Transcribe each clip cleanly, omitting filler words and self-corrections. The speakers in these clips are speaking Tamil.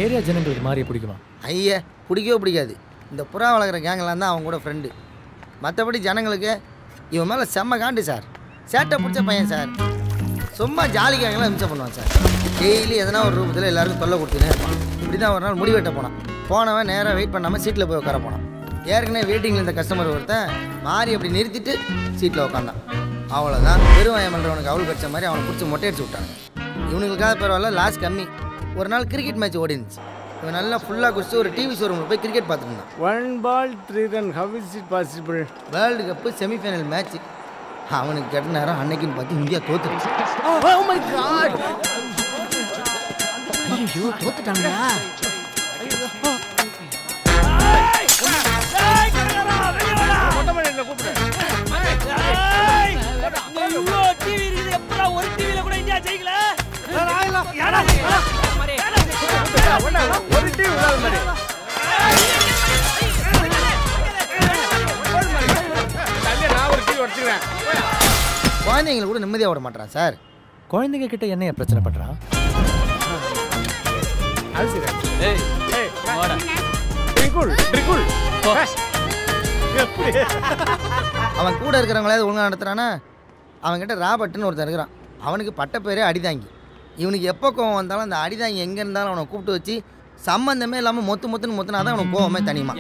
ஏரியா ஜனங்களுக்கு மாறிய பிடிக்குமா? ஐயா பிடிக்கவே பிடிக்காது. இந்த புறா வளர்க்குற கேங்கெல்லாம் தான் அவங்க கூட ஃப்ரெண்டு. மற்றபடி ஜனங்களுக்கு இவன் மேலே செம்ம காண்டு சார். சேட்டை பிடிச்ச பையன் சார். சும்மா ஜாலி கேங்கெல்லாம் இம்சை பண்ணுவான் சார். டெய்லி எதனா ஒரு ரூபத்தில் எல்லாருக்கும் தொல்லை கொடுத்துனே இருப்பான். இப்படி தான் ஒரு நாள் முடி வெட்ட போனவன் நேராக வெயிட் பண்ணாமல் சீட்டில் போய் உட்கார போனான். ஏற்கனவே வெயிட்டிங்கில் இந்த கஸ்டமர் ஒருத்தன் மாறி அப்படி நிறுத்திட்டு சீட்டில் உட்காந்தான். அவ்வளோதான், பெருவாயம் பண்ணுறவனுக்கு அவள் கடிச்ச மாதிரி அவனை பிடிச்சி மொட்டையடிச்சு விட்டாங்க. இவனுங்களுக்காக பரவாயில்ல, லாஸ் கம்மி. ஒரு நாள் கிரிக்கெட் மேட்ச் ஓடி இருந்துச்சு. இவன் நல்லா ஃபுல்லாக குடிச்சு ஒரு டிவி ஷோரூமில் போய் கிரிக்கெட் பார்த்துருந்தான். 1 ball 3 run, how is it possible? World cup semifinal match. அவனுக்கு கெட்ட நேரம் அன்னைக்குன்னு பார்த்து இந்தியா தோத்துருச்சு. Oh my god! ஐயோ தோத்துட்டாங்களா? குழந்தைங்களை கூட நிம்மதியாக விட மாட்டான் சார். குழந்தைங்க கிட்ட என்னைய பிரச்சனை பண்றான்? அவன் கூட இருக்கிறவங்களாவது ஒழுங்காக நடத்துறானா? அவன்கிட்ட ராபர்ட்னு ஒருத்தன் இருக்கிறான். அவனுக்கு பட்ட பேரே அடிதாங்கி. இவனுக்கு எப்போ கோவம் வந்தாலும் அந்த அடிதாங்கி எங்கே இருந்தாலும் அவனை கூப்பிட்டு வச்சு சம்பந்தமே இல்லாமல் மொத்துன்னு மொத்துனா அவனுக்கு கோவமே தனியுமா.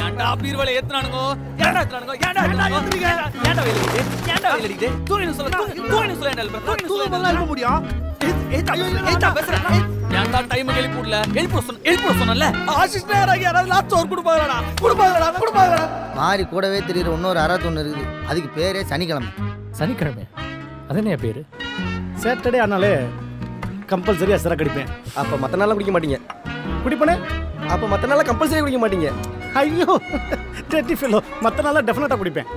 மாறி கூடவே தெரியுற இன்னொரு அறாத்தொன்னு இருக்குது. அதுக்கு பேரே சனிக்கிழமை. சனிக்கிழமை அது என்ன பேரு? சாட்டர்டே ஆனாலே கம்பல்சரியாக சிறக்கு அடிப்பேன். அப்போ மற்ற நாளாக குடிக்க மாட்டீங்க? குடிப்பனே. அப்போ மற்ற நாளாக கம்பல்சரி குடிக்க மாட்டீங்க? ஐயோ டெட்டி ஃபெல்லோ, மற்ற நாளாக டெஃபினட்டாக குடிப்பேன்.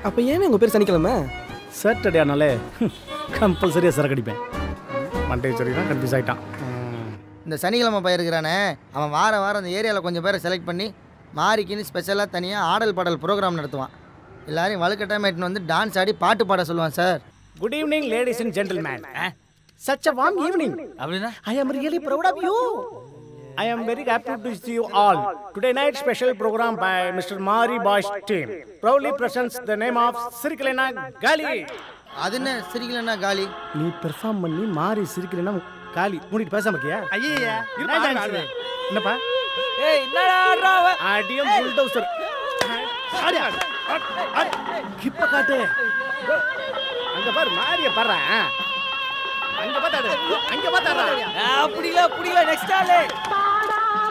அப்போ ஏன் உங்கள் பேர் சனிக்கிழமை? சாட்டர்டே ஆனாலே கம்பல்சரியாக சிறக்கு அடிப்பேன். மண்டே சரி தான் கன்ஃபியூஸ் ஆகிட்டான். இந்த சனிக்கிழமை பையன் இருக்கிறானே, அவன் வாரம் அந்த ஏரியாவில் கொஞ்சம் பேரை செலக்ட் பண்ணி மாறிக்கின்னு ஸ்பெஷலாக தனியாக ஆடல் பாடல் ப்ரோக்ராம் நடத்துவான். எல்லாரையும் வலுக்கட்டாமல் எட்டுன்னு வந்து டான்ஸ் ஆடி பாட்டு பாட சொல்லுவான் sir. Good evening, ladies and gentlemen. Such a warm evening. I am really proud of you. I am very happy to see you all. Today night special program by Mr. Mari Bosch team. Proudly presents the name of Sirikalena Gali. அது என்ன சிரிக்கலன்னா காலி? நீ பெர்ஃபார்ம் பண்ணி மாறி சிரிக்கலனா காலி. மூடிட்டு பேசாம இருக்கியா? ஐயா என்னப்பா? ஏய் என்னடா ஆடுறா? ஆடியம் புல்டோசர். ஆடி இப்ப காட்டு. அங்க பாரு மாரிய பாறா. அங்க பாத்தாடு. அங்க பாத்தாடா. அப்படில நெக்ஸ்ட் ஆளே.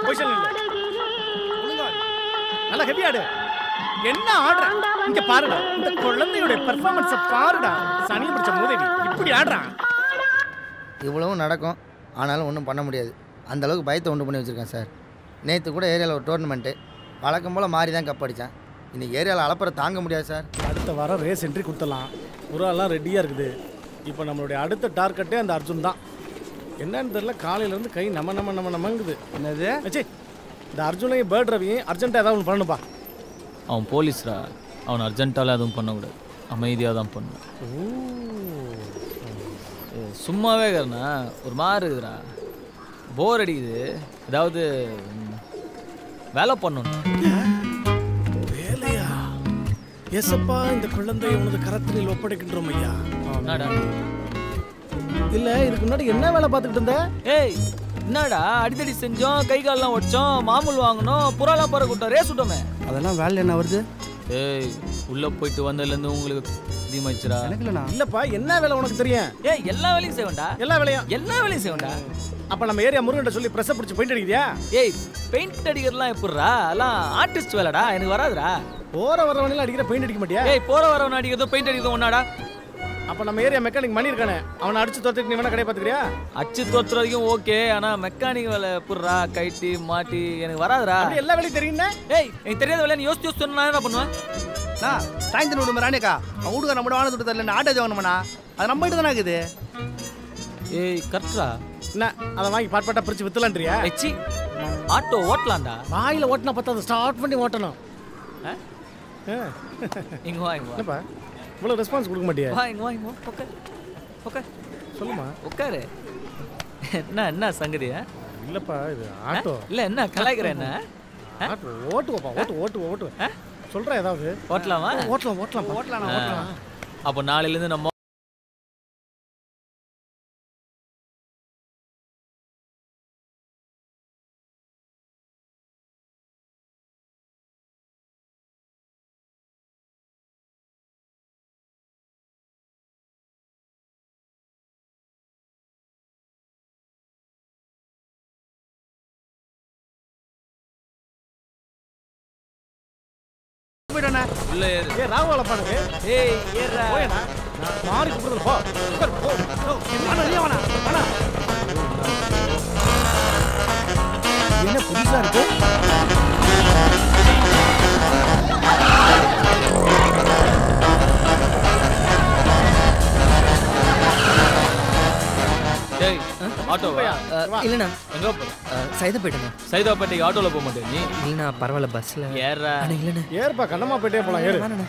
பொசிஷன் இல்ல. ஒழுங்கா. நல்லா ஹெவி ஆடு. என்ன ஆடுற? இங்க பாருடா. இந்த குழந்தையோட பெர்ஃபார்மன்ஸ் பாருடா. சனிய பிடிச்ச மூதேவி இப்படி ஆடுறான். இவ்வளவும் நடக்கும். ஆனாலும் ஒன்றும் பண்ண முடியாது. அந்த அளவுக்கு பயத்தை உண்டு பண்ணி வச்சிருக்கேன் சார். நேற்று கூட ஏரியாவில் ஒரு டோர்னமெண்ட்டு வழக்கம் போல் மாறி தான் கப் அடித்தான். இன்னைக்கு ஏரியாவில் அளப்பற தாங்க முடியாது சார். அடுத்த வாரம் ரேஸ் என்ட்ரி கொடுத்துடலாம். புறாலாம் ரெடியாக இருக்குது. இப்போ நம்மளுடைய அடுத்த டார்கெட்டே அந்த அர்ஜுன் தான். என்னன்னு தெரியல, காலையிலேருந்து கை நமங்குது. என்னது வச்சு இந்த அர்ஜுனையும் பேர்ட் ரவியும் அர்ஜென்ட்டாக ஏதாவது ஒன்று பண்ணணுப்பா. அவன் போலீஸ்ரா, அவன் அர்ஜென்ட்டால எதுவும் பண்ணக்கூடாது, அமைதியாக தான் பண்ணும். சும்மாவே இருக்கிறனா ஒரு மாதிரி இருக்குதுடா, போர் அடிக்குது, ஏதாவது வேலை பண்ணணும். வேலையா? எஸ்ப்பா, இந்த குழந்தை உனது கரத்தில் ஒப்படைக்கின்றோம் ஐயா. என்னடா இல்லை, இதுக்கு முன்னாடி என்ன வேலை பார்த்துக்கிட்டு இருந்த? ஏய் என்னடா அடித்தடி செஞ்சோம், கை காலெலாம் உடைச்சோம், மாமூல் வாங்கணும், புறாலாம் பற கூட்டம், ரேஸ் விட்டோமே. அதெல்லாம் வேலை என்ன வருது? ஏய் உள்ள போயிட்டு வந்ததுலேருந்து உங்களுக்கு தீமாச்சுடா. இல்லப்பா, என்ன வேலை உனக்கு தெரியும்? ஏய் எல்லா வேலையும் செய்வேன்டா. எல்லா வேலையும் செய்வேன்டா. அப்ப நம்ம ஏரியா முருகன்ட்ட சொல்லி பிரஸ் பிடிச்சு பெயிண்ட் அடிக்கிறியா? ஏய் பெயிண்ட் அடிக்கிறதுலாம் எப்படிடா? அதெல்லாம் ஆர்டிஸ்ட் வேலைடா, எனக்கு வராதுடா. போற வரவனையில அடிக்கிற பெயிண்ட் அடிக்க மாட்டியா? ஏய் போற வரவன அடிக்கிறதும் பெயிண்ட் அடிக்கிறதும் ஒன்னாடா? அப்ப நம்ம ஏரியா மெக்கானிக் மணி இருக்கானே, அவனை அடிச்சு தோத்துட்டு நீ வேணா கடையை பாத்துக்கிறியா? அடிச்சு தோத்துற வரைக்கும் ஓகே, ஆனா மெக்கானிக் வேலை எப்படிடா? கைட்டி மாட்டி எனக்கு வராதுடா. அப்படி எல்லா வேலையும் தெரியும்னா? ஏய் எனக்கு தெரியாத வேலை நீ யோசிச்சு யோசிச்சு நான் என்ன பண்ணுவேன்? நான் சாயந்தரம் விடுமா ராணிக்கா, அவன் வீட்டுக்கு நம்ம வாங்க சுட்டு தரல, ஆட்டோ வாங்கணுமாண்ணா, அது நம்ம கிட்ட தானே இருக்குது. ஏய் கரெக்டா, என்ன அதை வாங்கி பாட் பாட்டா பிரிச்சு வித்துலான்றியா? எச்சி ஆட்டோ ஓட்டலாம்டா. வாயில ஓட்டினா பார்த்தா அதை ஸ்டார்ட் பண்ணி ஓட்டணும். இங்க வா இங்க வா. என்னப்பா இவ்வளவு ரெஸ்பான்ஸ் கொடுக்க மாட்டியா? வா இங்க வா இங்க வா. ஓகே ஓகே சொல்லுமா. உட்காரு. என்ன என்ன சங்கதியா? இல்லப்பா இது ஆட்டோ. இல்ல என்ன கலாய்க்கிறேன் என்ன? ஆட்டோ ஓட்டுவோப்பா. சொல்றேன் ஏதாவது. ஓட்டலாமா? ஓட்டலாம். அப்போ நாளையில இருந்து நம்ம உள்ள ஏறு. ஏய் ராவால பாருங்க. ஏய் ஏறா. போயடா. நான் மாறி கூப்பிடுறது போ. போ. வாடா. என்ன புதுசா இருக்கு? டேய் ஆட்டோவா? இல்லண்ணா எங்க போற? சைதாப்பேட்டண்ணா. சைதாப்பேட்டைக்கு ஆட்டோல போக மாட்டே நீ? இல்லண்ணா பரவாயில்ல பஸ்ல. ஏறா. இல்லண்ணா ஏறுப்பா கண்ணம்மா போயிட்டே போலாம் ஏறு. அண்ணா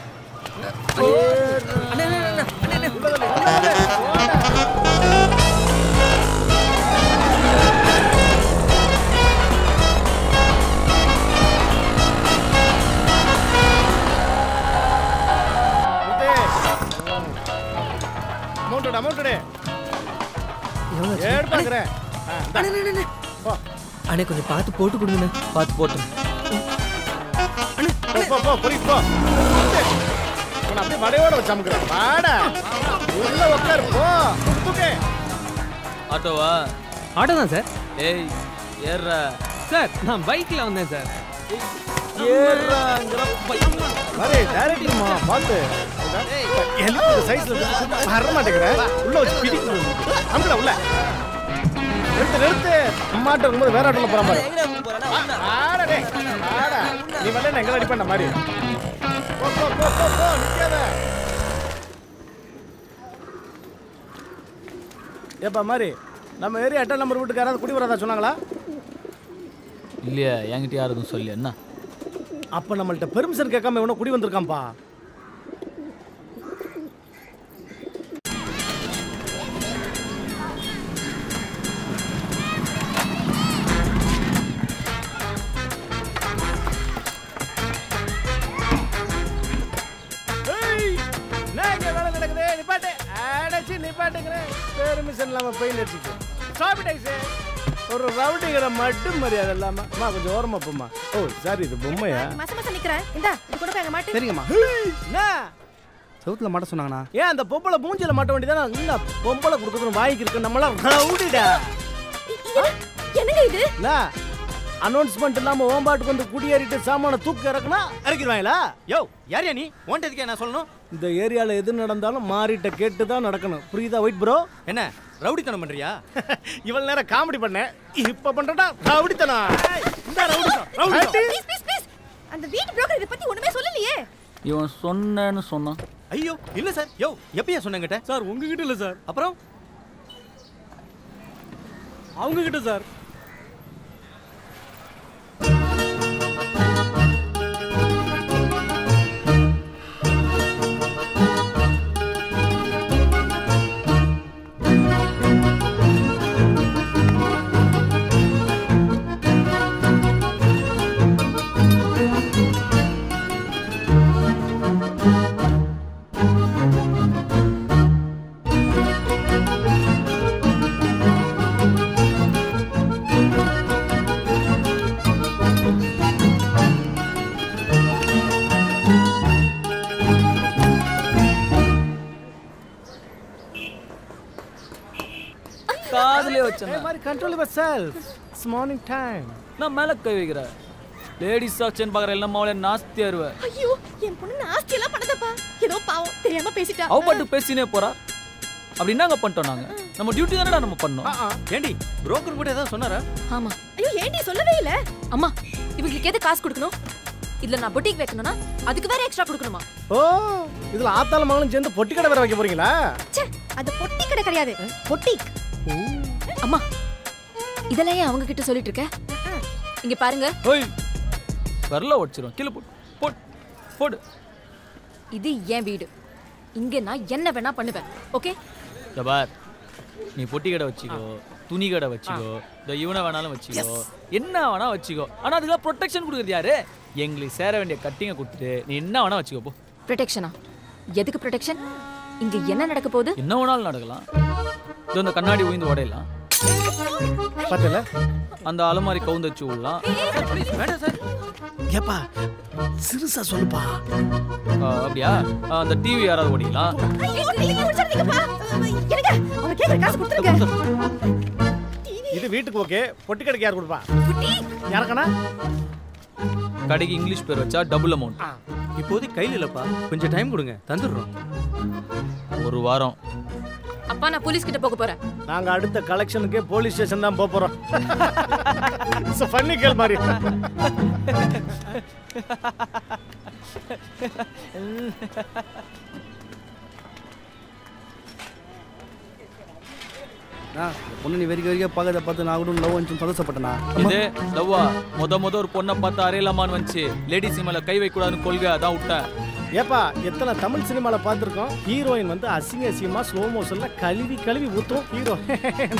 அமௌண்ட் ஏடு பாக்குறேன். அண்ணே கொஞ்சம் பார்த்து போட்டு கொடுங்கண்ணே. பார்த்து போட்டு. போ புரியுது போ. நான் அப்படியே வடையோட வச்சு அமுக்குறேன். வாடா உள்ள உட்காரு போ. தூக்கு. ஆட்டோவா? ஆட்டோ தான் சார். ஏய் ஏறா. சார் நான் பைக்கில் வந்தேன் சார். ஏறாங்கற பைக். அரே டைரக்ட்மா பாத்து. என்ன சைஸ்ல வர மாட்டேங்கற. உள்ள வச்சு பிடிக்கணும். அமுக்குடா உள்ள. நிறுத்து. அம்மாட்ட இருக்கும்போது வேற ஆட்டோல போற மாதிரி. ஆடா டேய். ஆடா. நீ வந்து எங்க ரெடி பண்ண மாதிரி. போ நிக்காத. ஏப்பா மாதிரி நம்ம ஏரியா 8 நம்பர் வீட்டுக்கு யாராவது குடி வரதா சொன்னாங்களா? இல்லையா என்கிட்ட யாரும் சொல்லி என்ன? அப்ப நம்மள்ட்ட பெர்மிஷன் கேட்காம இவனோ குடி வந்திருக்கான்பா. நிப்பாட்டுங்கிறேன் பெர்மிஷன் இல்லாம பெயின் அடிச்சுட்டு ஸ்டாப் இட் ஐசே. ஒரு ரவுடிங்கிற மட்டும் மரியாதை இல்லாம அம்மா கொஞ்சம் ஓரமா போம்மா. ஓ சாரி இது பொம்மையா? மசமச நிக்கிறேன். இந்தா இது கூட போங்க மாட்டு. சரிங்கம்மா. என்ன செவுத்துல மாட்ட சொன்னாங்கண்ணா. ஏன் அந்த பொம்பளை மூஞ்சில மாட்ட வேண்டியதானே? இல்ல பொம்பளை கொடுக்கணும் வாய்க்கு இருக்கு. நம்மளாம் ரவுடிடா. என்னங்க இது? இல்ல அனௌன்ஸ்மெண்ட் இல்லாம ஓம்பாட்டுக்கு வந்து குடியேறிட்டு சாமான தூக்க இறக்குனா இறக்கிடுவாங்களா? யோ யாரையா நீ? ஓண்டதுக்கே என்ன சொல்லணும்? இந்த ஏரியால எது நடந்தாலும் மாறிட்ட கேட்டு தான் நடக்கணும். புரியுதா ஒயிட் ப்ரோ? என்ன ரவுடித்தனம் பண்றியா? இவ்வளவு நேரம் காமெடி பண்ணேன். இப்ப பண்றடா ரவுடித்தனம். இந்த ரவுடித்தனம். Please please please. அந்த வீட் புரோக்கர் இத பத்தி ஒண்ணுமே சொல்லலையே. இவன் சொன்னேன்னு சொன்னான். ஐயோ இல்ல சார். யோ எப்பயா சொன்னங்கிட்ட? சார் உங்ககிட்ட இல்ல சார். அப்புறம் அவங்க கிட்ட சார். காதுலயே வச்சேன். மாதிரி control your self. It's morning time. நான் மேல கை வைக்கிறேன். லேடிஸ் செக்ஷன் பாக்குற எல்லாம் அவளை நாஸ்தி அருவ. ஐயோ என் பொண்ணு நாஸ்தி எல்லாம் பண்ணதப்பா. ஏதோ பாவம் தெரியாம பேசிட்டா. அவ பாட்டு பேசினே போறா. அப்படி என்னங்க பண்ணிட்டோம் நாங்க? நம்ம டியூட்டி தானடா நம்ம பண்ணோம். ஏண்டி புரோக்கர் கூட ஏதாவது சொன்னாரா? ஆமா. ஐயோ ஏண்டி சொல்லவே இல்ல? அம்மா இவங்களுக்கு எது காசு கொடுக்கணும்? இதுல நான் பொட்டிக் வைக்கணும்னா அதுக்கு வேற எக்ஸ்ட்ரா கொடுக்கணுமா? ஓ இதுல ஆத்தால மகளும் சேர்ந்து பொட்டி கடை வேற வைக்க போறீங்களா? ச்சே அது பொட்டி கடை கிடையாது. பொட்டிக். அம்மா இதெல்லாம் ஏன் அவங்க கிட்ட சொல்லிட்டு இருக்க? இங்க பாருங்க. ஓய் வரல ஒடிச்சிரும். கீழ போடு. போடு. இது என் வீடு. இங்க நான் என்ன வேணா பண்ணுவேன். ஓகே? ஜபார் நீ பொட்டி கடை வச்சுக்கோ. துணி கடை வச்சுக்கோ, இந்த இவனை வேணாலும் வச்சுக்கோ, என்ன வேணா வச்சுக்கோ. ஆனா அதுக்கெல்லாம் ப்ரொடெக்ஷன் கொடுக்குறது யாரு? எங்களுக்கு சேர வேண்டிய கட்டிங்க கொடுத்துட்டு நீ என்ன வேணா வச்சுக்கோ போ. ப்ரொடெக்ஷனா? எதுக்கு ப்ரொடெக்ஷன்? இங்க என்ன நடக்க போகுது? என்ன வேணாலும் நடக்கலாம். இது அந்த கண்ணாடி உயிந்து உடையலாம், பார்த்தல அந்த அலமாரி கவுந்து வச்சு விடலாம். வேண்டாம் சார். ஏப்பா சிறுசா சொல்லுப்பா. அப்படியா? அந்த டிவி யாராவது ஓடிக்கலாம். இது வீட்டுக்கு ஓகே, பொட்டி கடைக்கு யார் கொடுப்பா? யாருக்கண்ணா? கடைக்கு இங்கிலீஷ் பேர் வச்சா டபுள் அமௌண்ட். இப்போதைக்கு கையில் இல்லப்பா, கொஞ்சம் டைம் கொடுங்க, தந்துடுறோம். ஒரு வாரம். அப்பா நான் போலீஸ் கிட்ட போக போறேன். நாங்க அடுத்த கலெக்ஷனுக்கே போலீஸ் ஸ்டேஷன் தான் போறோம். ஃபன்னி கேள் மாதிரி. பொண்ணு நீ வெறிக்க பார்க்கறத பார்த்து நான் கூட லவ் வந்து சந்தோஷப்பட்டேனா? இது லவ்வா? முத ஒரு பொண்ணை பார்த்து அரையலாமான்னு வந்துச்சு. லேடிஸ் மேல கை வைக்கூடாதுன்னு கொள்கை, அதான் விட்டேன். ஏப்பா எத்தனை தமிழ் சினிமாவில் பார்த்துருக்கோம், ஹீரோயின் வந்து அசிங்கமா ஸ்லோ மோஷன்ல கழுவி ஊற்றும், ஹீரோ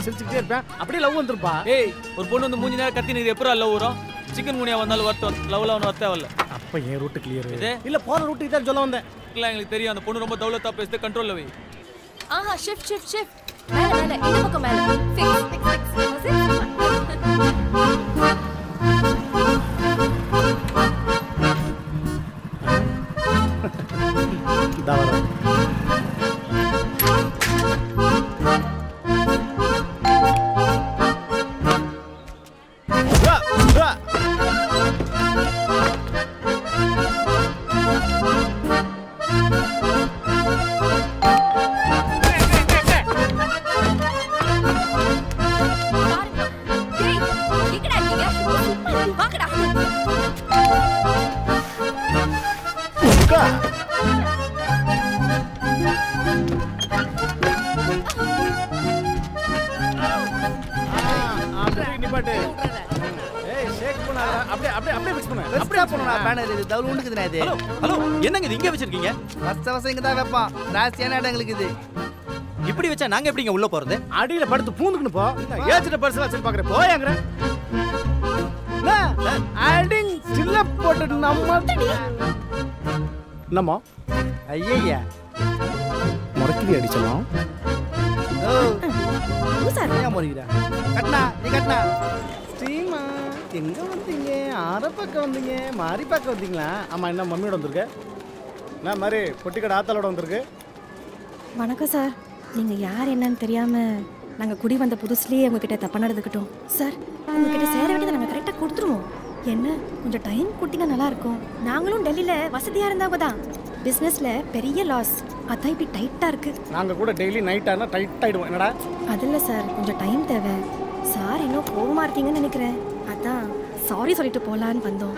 சிரிச்சுக்கிட்டே இருப்பேன், அப்படியே லவ் வந்துருப்பா. ஏய், ஒரு பொண்ணு வந்து மூஞ்சி நேரம் கத்தி நிற்கிது, எப்பரா லவ் வரும்? சிக்கன் குனியா வந்தாலும் வரட்டும், லவ்ல அவனை வரத்தே வரல. அப்போ என் ரூட்டு கிளியர். இது இல்லை போகிற ரூட்டு இதான் சொல்ல வந்தேன். இல்லை எங்களுக்கு தெரியும், அந்த பொண்ணு ரொம்ப தௌலத்தா பேசுது, கண்ட்ரோல்ல வை. ஆஹா, ஷிஃப்ட் மேல இந்த பக்கம் மேல. என்னங்க இது இங்க வச்சிருக்கீங்க? வருஷம் இங்க தான் வைப்பான், ராசியான இடங்களுக்கு இது. இப்படி வச்சா நாங்க எப்படிங்க உள்ள போறது? அடியில படுத்து பூந்துக்கணும் போ. ஏச்சிட்ட பர்சனலா சரி பாக்குறேன், போயங்கற அடிங் சில்ல போட்டு நம்ம ஐயா முறைக்கு அடிச்சலாம். கட்னா நீ கட்னா. ஸ்ரீமா எங்க வந்தீங்க? ஆற பக்கம் வந்தீங்க, மாறி பக்கம் வந்தீங்களா? ஆமா, என்ன மம்மியோட வந்திருக்க? என்ன மாதிரி பொட்டிக்கடை ஆத்தாளோட வந்திருக்கு? வணக்கம் சார். நீங்கள் யார் என்னன்னு தெரியாமல் நாங்கள் குடி வந்த புதுசுலேயே உங்ககிட்ட தப்பாக நடந்துக்கிட்டோம் சார். உங்ககிட்ட சேர வேண்டியதை நாங்கள் கரெக்டாக கொடுத்துருவோம். என்ன கொஞ்சம் டைம் கொடுத்தீங்கன்னா நல்லாயிருக்கும். நாங்களும் டெல்லியில் வசதியாக இருந்தவங்க தான். பிஸ்னஸில் பெரிய லாஸ், அதான் இப்படி டைட்டாக இருக்குது. நாங்கள் கூட டெய்லி நைட் ஆனால் டைட் ஆகிடுவோம். என்னடா அது இல்லை சார், கொஞ்சம் டைம் தேவை. சார் இன்னும் கோவமாக இருக்கீங்கன்னு நினைக்கிறேன், அதான் சாரி சொல்லிட்டு போகலான்னு வந்தோம்.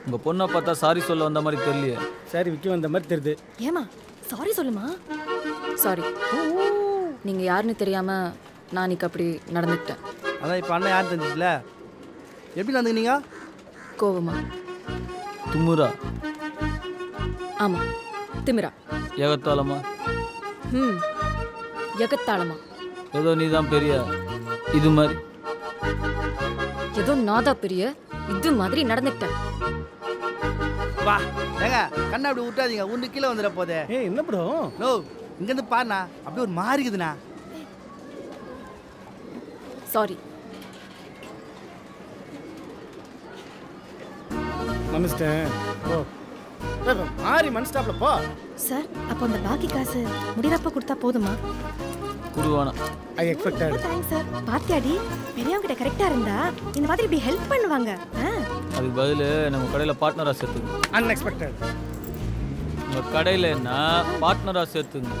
உங்க பொண்ணை பார்த்தா சாரி சொல்ல வந்த மாதிரி தெரியலையே. சரி, விக்கி வந்த மாதிரி தெரியுது. ஏமா சாரி சொல்லுமா. சாரி, நீங்க யாருன்னு தெரியாம நான் இன்னைக்கு அப்படி நடந்துக்கிட்டேன். அதான் இப்போ அண்ணன் யார் தெரிஞ்சிச்சுல? எப்படி நடந்துக்கினீங்க? கோவமா? துமுரா? ஆமா, திமிரா. ஏகத்தாளமா? எகத்தாளமா? ஏதோ நீ தான் பெரிய இது மாதிரி. ஏதோ நாதா பெரிய இது மாதிரி நடந்துக்கிட்டேன். வா ஏங்க, கண்ணை அப்படி விட்டாதீங்க, உண்டு கீழே வந்துட போதே. என்ன ப்ரோ? நோ, இங்கேருந்து பாருண்ணா, அப்படியே ஒரு மாறிக்குதுண்ணா. சாரி. மன்னிச்சிட்டேன். ஓ மாறி மன் ஸ்டாப்ல போ. சார் அப்போ அந்த பாக்கி காசு முடிகிறப்ப கொடுத்தா போதுமா? குருவானா? I expected. Thanks sir. பாத்தியாடி, பெரியவங்க கிட்ட கரெக்டா இருந்தா இந்த மாதிரி இப்படி ஹெல்ப் பண்ணுவாங்க. அதுக்கு பதில் நம்ம கடையில் பார்ட்னராக சேர்த்துங்க. அன்எக்ஸ்பெக்டட். உங்கள் கடையில் என்ன பார்ட்னராக சேர்த்துங்க.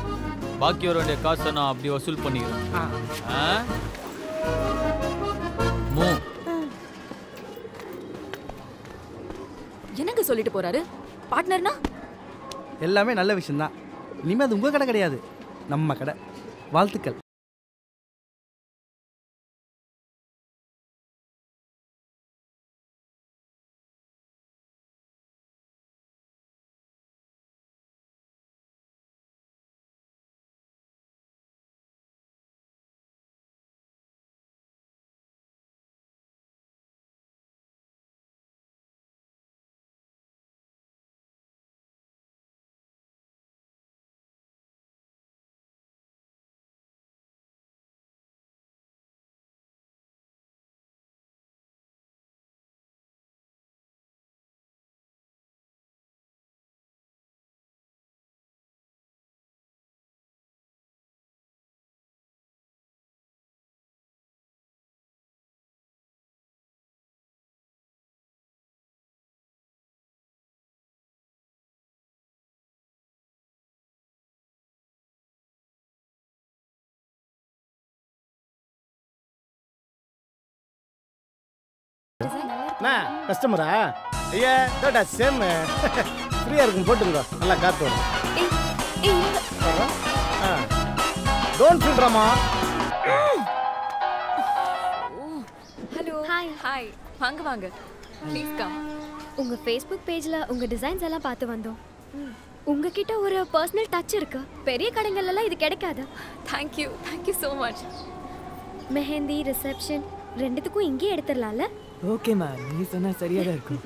பாக்கி வர வேண்டிய காசை நான் அப்படி வசூல் பண்ணிக்கிறேன். என்னங்க சொல்லிட்டு போறாரு? பார்ட்னர்னா எல்லாமே நல்ல விஷயம்தான். இனிமேல் அது உங்கள் கடை கிடையாது, நம்ம கடை. வாழ்த்துக்கள். அண்ணா கஸ்டமரா? ஐயா டோட்டா சேம் ஃப்ரீயாக இருக்கும் போட்டுங்க, நல்லா காற்று வரும். Don't feel drama. Hello hi hi வாங்க வாங்க ப்ளீஸ் கம். உங்க ஃபேஸ்புக் பேஜ்ல உங்க டிசைன்ஸ் எல்லாம் பார்த்து வந்தோம். உங்ககிட்ட ஒரு பர்சனல் டச் இருக்கு. பெரிய கடைகள்ல எல்லாம் இது கிடைக்காது. Thank you so much. Mehndi reception ரெண்டுத்துக்கும் இங்கே எடுத்துடலாம்ல? ஓகேம்மா, நீ சொன்னா சரியா தான் இருக்கும்.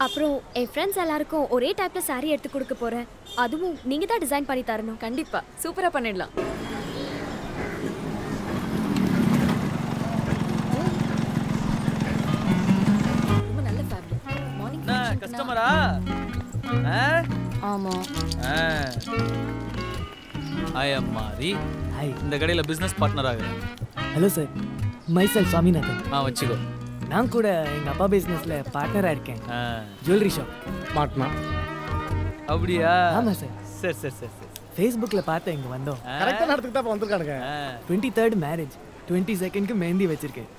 அப்புறம் என் ஃப்ரெண்ட்ஸ் எல்லாருக்கும் ஒரே டைப்ல saree எடுத்து கொடுக்க போறேன். அதுவும் நீங்க தான் டிசைன் பண்ணி தரணும். கண்டிப்பா சூப்பரா பண்ணிடலாம். ரொம்ப நல்ல ஃபேப்ரிக். மார்னிங் கஸ்டமரா? ஆமா. ஐ அம் மாரி. ஹாய். இந்த கடையில பிசினஸ் பார்ட்னர் ஆகுறேன். Hello sir, myself Swaminathan. வச்சுக்கோ. நான் கூட எங்க அப்பா பிசினஸ்ல பார்ட்னரா இருக்கேன். ஜுவல்லரி ஷாப் மாட்டினா. அப்படியா? ஆமா சார். சரி சரி சரி சரி. ஃபேஸ்புக்ல பார்த்தேன் இங்க வந்தோம். கரெக்டாக நடத்துக்கு தான் வந்திருக்கானுங்க. 23rd மேரேஜ், 22nd மெஹந்தி வச்சிருக்கேன்.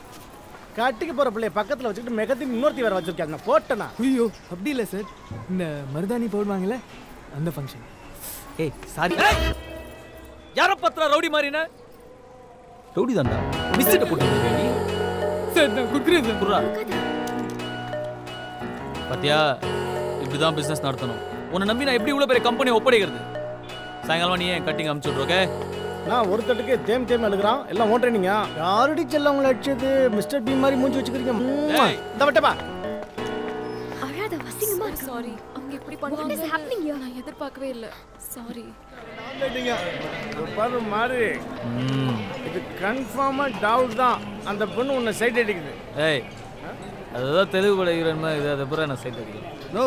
கட்டிக்கு போகிற பிள்ளைய பக்கத்தில் வச்சுக்கிட்டு மெகத்தின் இன்னொருத்தி வேறு வச்சிருக்காங்க. போட்டேண்ணா. ஐயோ அப்படி இல்லை சார், இந்த மருதாணி போடுவாங்கல்ல அந்த ஃபங்க்ஷன். ஏய் சாரி. யார பத்திரா ரவுடி மாறினா? ரவுடி தான்டா. மிஸ்டேக் போட்டுருக்க நீ. சார் நான் குடுக்குறேன் குர்ரா. பாத்தியா, இப்படிதான் பிசினஸ் நடத்தணும். உன்னை நம்பி நான் எப்படி இவ்வளவு பெரிய கம்பெனி ஒப்படைக்கிறது? சாயங்காலம் நீ ஏன் கட்டிங் அனுப்பிச்சு விட்ரு. ஓகே? நான் ஒரு தட்டுக்கு தேம் எழுதுறான். எல்லாம் ஓன் ட்ரைனிங்க. யாரடி செல்ல உங்களை அடிச்சது? மிஸ்டர் பி மாதிரி மூஞ்சி வச்சுக்கிறீங்க. இந்த வட்டப்பா. அழாத வசிங்கமா இருக்கு. சாரி. அவங்க இப்படி What is happening here? நான் எதிர்பார்க்கவே இல்ல. சாரி. பாரு மாறி, இது கன்ஃபார்மா டவுட் தான். அந்த பொண்ணு உன்னை சைட் அடிக்குது. ஏய், அதுதான் தெலுங்கு படைக்கிறேன். இது அதை பிறகு நான் சைட் அடிக்கிறேன். நோ,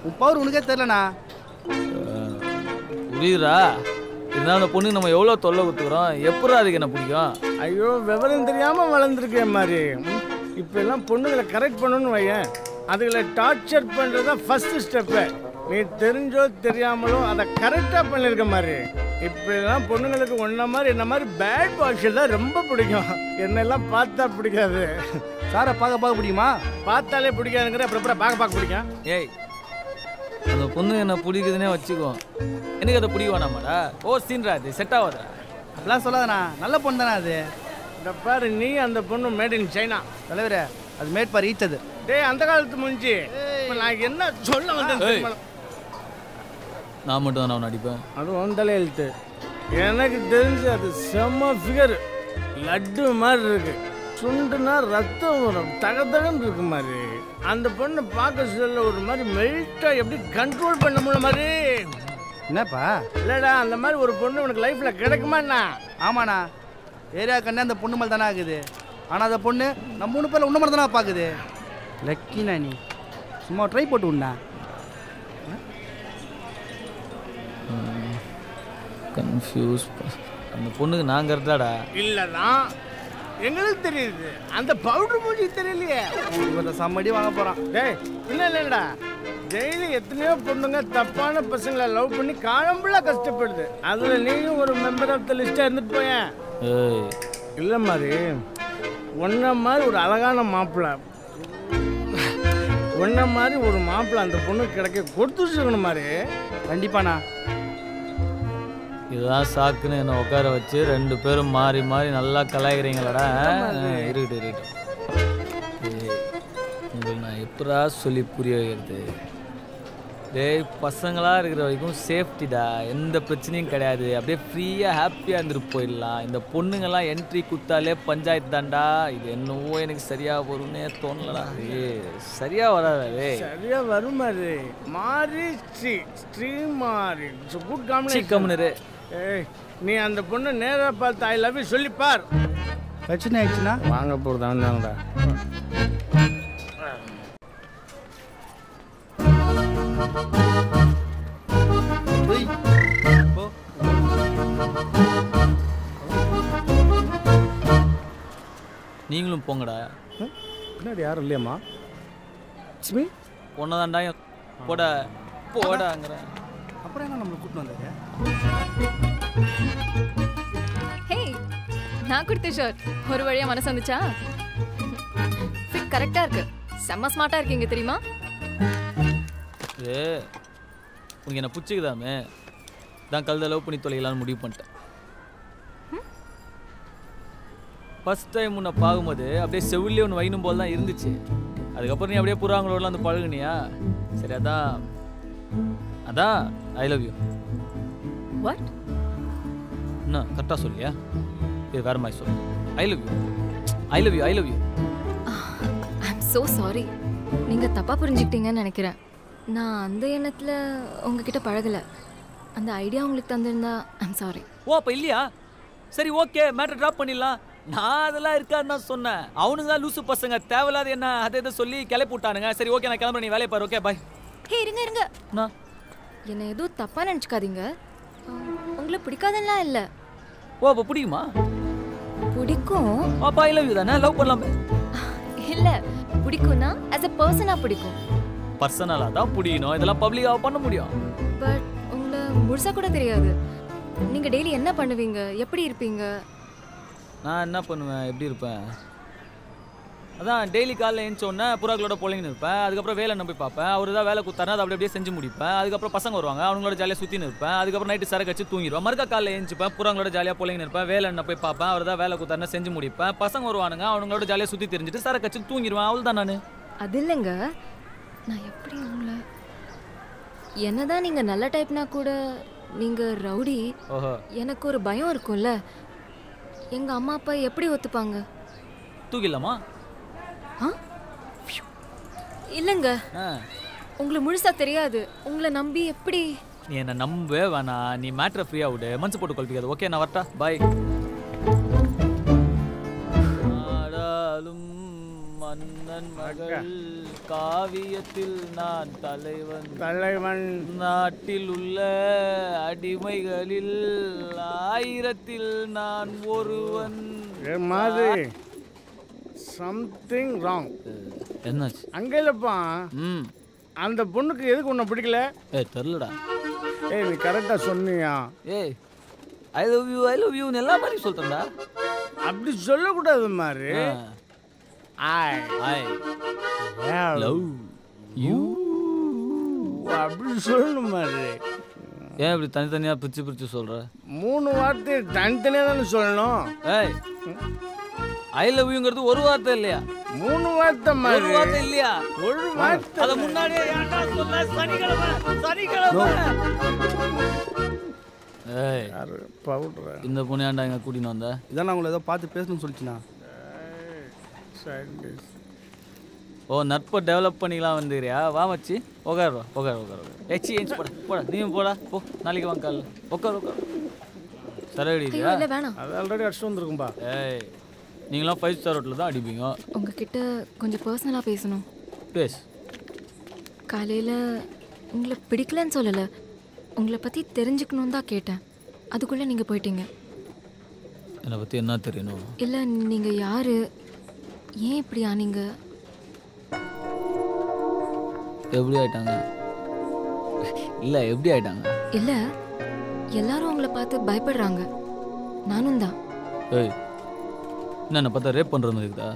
உன் பவர் உனக்கே தெரியலண்ணா. புரியுதா? இருந்தாலும் அந்த பொண்ணு நம்ம எவ்வளோ தொல்லை கொடுத்துக்கிறோம். எப்படா அதுக்கு என்ன பிடிக்கும்? ஐயோ, விவரம் தெரியாம வளர்ந்துருக்கேன் மாதிரி. இப்போ எல்லாம் பொண்ணுங்களை கரெக்ட் பண்ணணும்னு வையன். அதுகளை டார்ச்சர் பண்ணுறது தான் ஃபர்ஸ்ட் ஸ்டெப்பு. நீ தெரிஞ்சோ தெரியாமலோ அதை கரெக்டாக பண்ணியிருக்க மாதிரி. இப்படிலாம் பொண்ணுங்களுக்கு ஒன்றை மாதிரி என்ன மாதிரி பேட் வாஷர் தான் ரொம்ப பிடிக்கும். என்னெல்லாம் பார்த்தா பிடிக்காது. சாரை பார்க்க பிடிக்குமா? பார்த்தாலே பிடிக்காதுங்கிற அப்புறம் பார்க்க பிடிக்கும். ஏய், அந்த பொண்ணு என்ன பிடிக்குதுன்னே வச்சுக்கோ. எனக்கு அதை பிடிக்க வேணாமாடா. ஓ சீன்ரா, அது செட் ஆகாதா? அப்படிலாம் சொல்லாதண்ணா, நல்ல பொண்ணு தானே அது. இந்த பாரு, நீ அந்த பொண்ணு மேட் இன் சைனா. தலைவரே, அது மேட் ஃபார் ஈச் அது. டேய், அந்த காலத்து முடிஞ்சு நான் என்ன சொல்ல வந்தேன்? நான் மட்டும் தான் நான் அடிப்பேன். அது உன் தலையெழுத்து. எனக்கு தெரிஞ்சு அது செம்ம ஃபிகர். லட்டு மாதிரி இருக்கு. சுண்டுனா ரத்தம் வரும், தகதகன்னு இருக்கு மாதிரி. அந்த பொண்ணு பார்க்க சொல்ல ஒரு மாதிரி மெல்ட்டா எப்படி கண்ட்ரோல் பண்ண முடியல மாதிரி. என்னப்பா? இல்லடா, அந்த மாதிரி ஒரு பொண்ணு உனக்கு லைஃப்ல கிடைக்குமாண்ணா? ஆமாண்ணா, ஏரியா கண்ணே அந்த பொண்ணு மேலே தானே ஆகுது. ஆனால் அந்த பொண்ணு நம்ம 3 பேரில் உன்ன மாதிரி தானே பார்க்குது. லக்கினா நீ சும்மா ட்ரை போட்டு விடண்ணா. கன்ஃபியூஸ். அந்த பொண்ணுக்கு நான் கரெக்டாடா? இல்லதான், எங்களுக்கு தெரியுது. அந்த பவுடர் மூஞ்சி தெரியலையே. இவன் சம்மடி வாங்க போகிறான். டேய், இல்லடா, டெய்லி எத்தனையோ பொண்ணுங்க தப்பான பசங்களை லவ் பண்ணி காலம்புலாம் கஷ்டப்படுது. அதுல நீயும் ஒரு மெம்பர் ஆஃப் த லிஸ்டா இருந்துட்டு போயேன். இல்ல மாதிரி ஒன்ன மாதிரி ஒரு அழகான மாப்பிள்ளை, ஒன்ன மாதிரி ஒரு மாப்பிள்ளை அந்த பொண்ணு கிடைக்க கொடுத்து வச்சுக்கணும் மாதிரி. கண்டிப்பாண்ணா. இதுதான் சாக்குன்னு என்னை உட்கார வச்சு 2 பேரும் மாறி மாறி நல்லா கலாய்க்கிறீங்களாடா. இருக்கட்டும். உங்களுக்கு நான் எப்படா சொல்லி புரிய வைக்கிறது? டேய், பசங்களாக இருக்கிற வரைக்கும் சேஃப்டிடா, எந்த பிரச்சனையும் கிடையாது. அப்படியே ஃப்ரீயாக ஹாப்பியாக இருந்துட்டு போயிடலாம். இந்த பொண்ணுங்கள்லாம் என்ட்ரி கொடுத்தாலே பஞ்சாயத்து தான்டா. இது என்னவோ எனக்கு சரியாக வரும்னே தோணலடா. சரியாக வராது. சரியா வரும் மாதிரி மாறி ஸ்ரீ மாறி குட் காம்பினேஷன். ஏய், நீ அந்த பொண்ணு நேராக பார்த்து ஐ லவ் யூ சொல்லிப்பார். பிரச்சனை ஆயிடுச்சுன்னா வாங்க போகிறதான் தானடா. நீங்களும் போங்கடா. பின்னாடி யாரும் இல்லையம்மா? பொண்ணதாண்டா போடாங்கிறேன். அப்புறம் என்ன நம்மளை கூட்டிட்டு வந்தாங்க? ஹே, நான் கொடுத்த ஷர்ட் ஒரு வழியா மனசு வந்துச்சா? ஃபிட் எல்லாம் கரெக்டா இருக்கு. செம்ம ஸ்மார்ட்டா இருக்கீங்க தெரியுமா? ஏ உனக்கு என்ன பிடிச்சிக்குதாமே தான் கழுத லவ் பண்ணி தொலைக்கலான்னு முடிவு பண்ணிட்டேன். ஃபர்ஸ்ட் டைம் உன்னை பார்க்கும்போது அப்படியே செவிலே ஒன்று வைணும் போல் தான் இருந்துச்சு. அதுக்கப்புறம் நீ அப்படியே புறாங்களோடலாம் வந்து பழகுனியா? சரி அதான் ஐ லவ் யூ. வாட்? என்ன கரெக்டாக சொல்லியா? இது வேற மாதிரி சொல்லு. I love you I love you I love you. I am so sorry. நீங்க தப்பா புரிஞ்சுக்கிட்டீங்கன்னு நினைக்கிறேன். நான் அந்த எண்ணத்துல உங்ககிட்ட பழகல. அந்த ஐடியா உங்களுக்கு தந்திருந்தா ஐ அம் சாரி. ஓ அப்போ இல்லையா? சரி ஓகே, மேட்டர் ட்ராப் பண்ணிடலாம். நான் அதெல்லாம் இருக்கான்னு தான் சொன்னேன். அவனுங்க தான் லூசு பசங்க, தேவையில்லாத என்ன அதை சொல்லி கிளப்பி விட்டானுங்க. சரி ஓகே, நான் கிளம்புறேன், நீ வேலையை பாரு. Okay bye. ஹே இருங்க. நான் என்ன எதுவும் தப்பா நினச்சிக்காதீங்க. உங்களை பிடிக்காதெல்லாம் இல்லை. ஓ அப்போ பிடிக்குமா? பிடிக்கும். அப்பா ஐ லவ் யூ தானே, லவ் பண்ணலாமே. இல்லை, பிடிக்கும்னா as a person-ஆ பிடிக்கும். பர்சனலாக தான் பிடிக்கணும், இதெல்லாம் பப்ளிக்காக பண்ண முடியும். பட் உங்களை முழுசாக கூட தெரியாது. நீங்கள் டெய்லி என்ன பண்ணுவீங்க, எப்படி இருப்பீங்க? நான் என்ன பண்ணுவேன், எப்படி இருப்பேன்? அதான் டெய்லி காலையில் எழுந்தோடனே புறாக்களோட பொழைங்கன்னு இருப்பேன். அதுக்கப்புறம் வேலை போய் பார்ப்பேன். அவர் தான் வேலை கொடுத்தாருன்னா அதை அப்படியே செஞ்சு முடிப்பேன். அதுக்கப்புறம் பசங்க வருவாங்க, அவங்களோட ஜாலியாக சுற்றின்னு இருப்பேன். அதுக்கப்புறம் நைட்டு சரக்கு வச்சு தூங்கிடுவேன். மறுக்கா காலையில் எழுந்துப்பேன், புறாங்களோட ஜாலியாக பொழைங்கன்னு இருப்பேன். வேலை போய் பார்ப்பேன். அவர் தான் வேலை கொடுத்தாருன்னா செஞ்சு முடிப்பேன். பசங்க வருவானுங்க, அவங்களோட ஜாலியாக சுற்றி தெரிஞ்சுட்டு சரக்கு வச்சு தூங்கிடுவேன். அவள் தான் நான். அது இல்லைங்க, நான் எப்படி உங்களை என்னதான் நீங்கள் நல்ல டைப்னா கூட நீங்கள் ரவுடி. எனக்கு ஒரு பயம் இருக்கும்ல. எங்கள் அம்மா அப்பா எப்படி ஒத்துப்பாங்க? தூக்கிடலாமா? இல்லைங்க, உங்களுக்கு முழுசா தெரியாது. உங்களை நம்பி எப்படி? நீ என்ன நம்பவே வேணாம், நீ மேட்ரை ஃப்ரீயாக விடு, மனசு போட்டு குழப்பிக்காது. ஓகே நான் வரட்டா, பாய். ஆடாலும் மன்னன் மகள் காவியத்தில் நான் தலைவன் நாட்டில் உள்ள அடிமைகளில் 1000-ல் நான் ஒருவன். மாதிரி சம்திங் ராங். என்னாச்சு? அங்கே இல்லைப்பா, அந்த பொண்ணுக்கு எதுக்கு உன்னை பிடிக்கல? தெரிலடா. நீ கரெக்டாக சொன்னியா? ஐ லவ் யூ எல்லா மாதிரி சொல்றேன்டா. அப்படி சொல்லக்கூடாது மாதிரி. லவ் யூ அப்படி சொல்லணும் மாதிரி. ஏன் இப்படி தனித்தனியாக பிரிச்சு சொல்ற? 3 வார்த்தை தனித்தனியாக தானே சொல்லணும். ஐ லவ் யூங்கிறது ஒரு வார்த்தை இல்லையா? 3 வார்த்தை மாதிரி. ஒரு வார்த்தை இல்லையா? ஒரு வார்த்தை. அத முன்னாடியே ஏன்டா சொல்ல? சனிக்கிழமை. யாரு பவுடரா? இந்த பொண்ணு ஏன்டா இங்க கூட்டின்னு வந்த? இதான் நான் உங்களை ஏதோ பார்த்து பேசணும்னு சொல்லிச்சுண்ணா. ஓ நட்பை டெவலப் பண்ணிக்கலாம் வந்துக்கிறியா? வா மச்சி, உட்காரு. ஏச்சி ஏஞ்சி போடா நீயும் போடா போ. நாளைக்கு வாங்க காலைல. உட்காரு. சரி அடிக்கிறியா? அது ஆல்ரெடி அடிச்சு வந்துருக்கும்பா. நீங்களாம் 5 ஸ்டார் ஹோட்டலில் தான் அடிப்பீங்க. உங்ககிட்ட கொஞ்சம் பர்சனலாக பேசணும். பேசு. காலையில் உங்களை பிடிக்கலன்னு சொல்லலை, உங்களை பற்றி தெரிஞ்சுக்கணுன்னு தான் கேட்டேன். அதுக்குள்ளே நீங்கள் போயிட்டீங்க. என்னை பற்றி என்ன தெரியணும்? இல்லை, நீங்கள் யார், ஏன் இப்படி ஆனீங்க? எப்படி ஆயிட்டாங்க? இல்லை எல்லாரும் உங்களை பார்த்து பயப்படுறாங்க. நானும் தான். என்னை பார்த்தா ரேப் பண்ணுற மாதிரி இருக்குதா?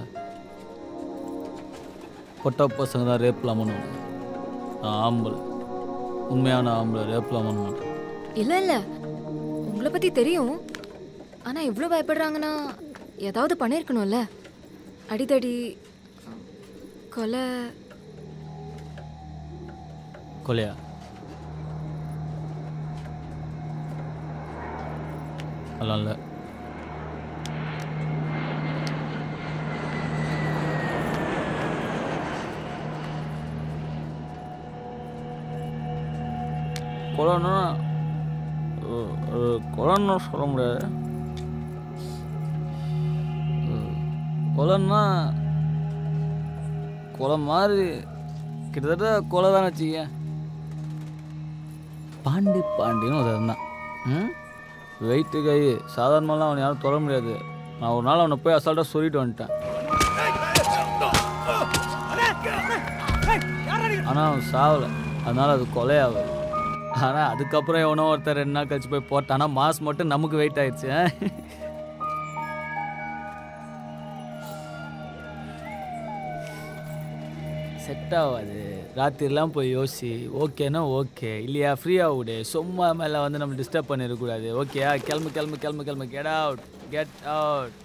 பொட்டா பசங்க தான் ரேப்லாம் பண்ணுவாங்க. நான் ஆம்பளை, உண்மையான ஆம்பளை, ரேப்லாம் பண்ண மாட்டேன். இல்லை உங்களை பற்றி தெரியும். ஆனால் இவ்வளோ பயப்படுறாங்கன்னா ஏதாவது பண்ணியிருக்கணும்ல. அடிதடி, கொலையா? அதெல்லாம் இல்லை. கொலைன்னா சொல்ல முடியாது. கொலைன்னா கொலை மாதிரி கிட்டத்தட்ட கொலை தான் வச்சுக்க. பாண்டின்னு ஒரு இருந்தான். வெயிட்டு கை சாதாரணமாலாம் அவனை யாரும் தொட முடியாது. நான் ஒரு நாள் அவனை போய் அசால்ட்டாக சொல்லிட்டு வந்துட்டேன். ஆனால் அவன் சாவலை, அதனால அது கொலையாகுது. ஆனால் அதுக்கப்புறம் எவனோ ஒருத்தர் 2 நாள் கழிச்சு போய் போட்டானா மாஸ் மட்டும் நமக்கு வெயிட் ஆயிடுச்சு. செட் ஆகாது. ராத்திரிலாம் போய் யோசி. ஓகேனா ஓகே, இல்லையா ஃப்ரீயாக விடு. சும்மா மேலே வந்து நம்ம டிஸ்டர்ப் பண்ணிடக்கூடாது. ஓகேயா? கிளம்பு கிளம்பு கிளம்பு கிளம்பு. Get out, get out.